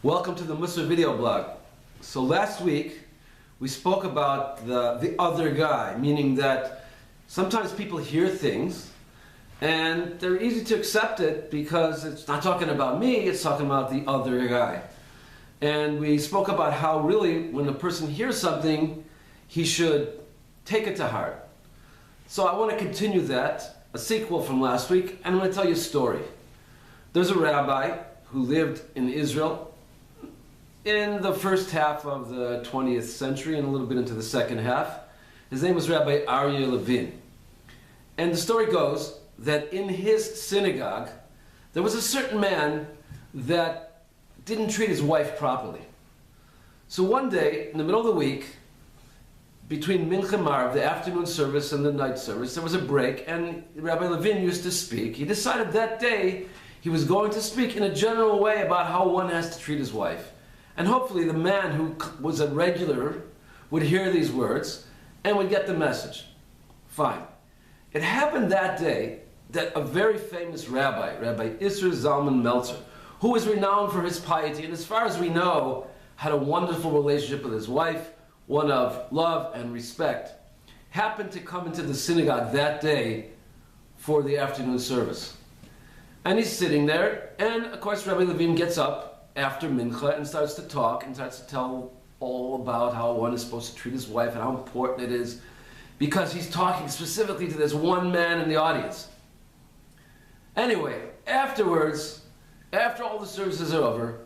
Welcome to the Musar video blog. So last week we spoke about the other guy, meaning that sometimes people hear things and they're easy to accept it because it's not talking about me, it's talking about the other guy. And we spoke about how really when a person hears something, he should take it to heart. So I want to continue that, a sequel from last week, and I'm going to tell you a story. There's a rabbi who lived in Israel in the first half of the 20th century and a little bit into the second half. His name was Rabbi Aryeh Levin. And the story goes that in his synagogue, there was a certain man that didn't treat his wife properly. So one day, in the middle of the week, between Mincha Marv, the afternoon service, and the night service, there was a break, and Rabbi Levin used to speak. He decided that day he was going to speak in a general way about how one has to treat his wife. And hopefully the man who was a regular would hear these words and would get the message. Fine. It happened that day that a very famous rabbi, Rabbi Isser Zalman Meltzer, who was renowned for his piety and, as far as we know, had a wonderful relationship with his wife, one of love and respect, happened to come into the synagogue that day for the afternoon service. And he's sitting there, and of course Rabbi Levin gets up after Mincha and starts to talk and starts to tell all about how one is supposed to treat his wife and how important it is, because he's talking specifically to this one man in the audience. Anyway, afterwards, after all the services are over,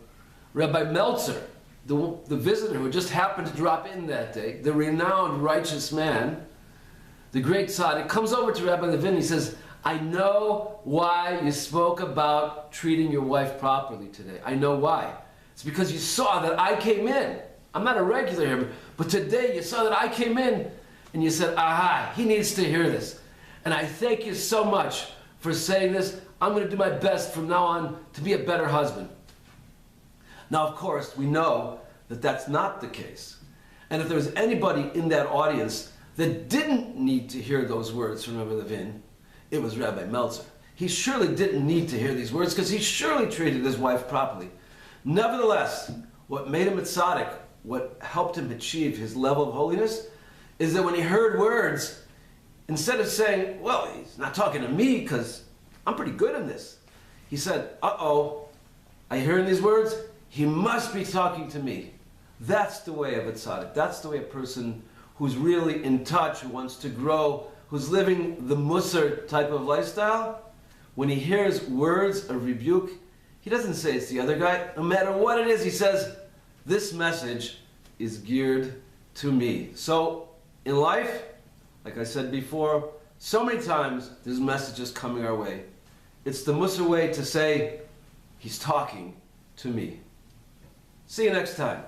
Rabbi Meltzer, the visitor who just happened to drop in that day, the renowned righteous man, the great tzaddik, comes over to Rabbi Levin and he says, I know why you spoke about treating your wife properly today. I know why. It's because you saw that I came in. I'm not a regular here, but today you saw that I came in and you said, aha, he needs to hear this. And I thank you so much for saying this. I'm going to do my best from now on to be a better husband. Now, of course, we know that that's not the case. And if there was anybody in that audience that didn't need to hear those words from Rabbi Levin, it was Rabbi Meltzer. He surely didn't need to hear these words because he surely treated his wife properly. Nevertheless, what made him a tzaddik, what helped him achieve his level of holiness, is that when he heard words, instead of saying, well, he's not talking to me because I'm pretty good in this, he said, uh-oh, I hear in these words, he must be talking to me. That's the way of a tzaddik. That's the way a person who's really in touch, who wants to grow, who's living the Musar type of lifestyle. When he hears words of rebuke, he doesn't say it's the other guy. No matter what it is, he says, this message is geared to me. So in life, like I said before, so many times there's messages coming our way. It's the Musar way to say, he's talking to me. See you next time.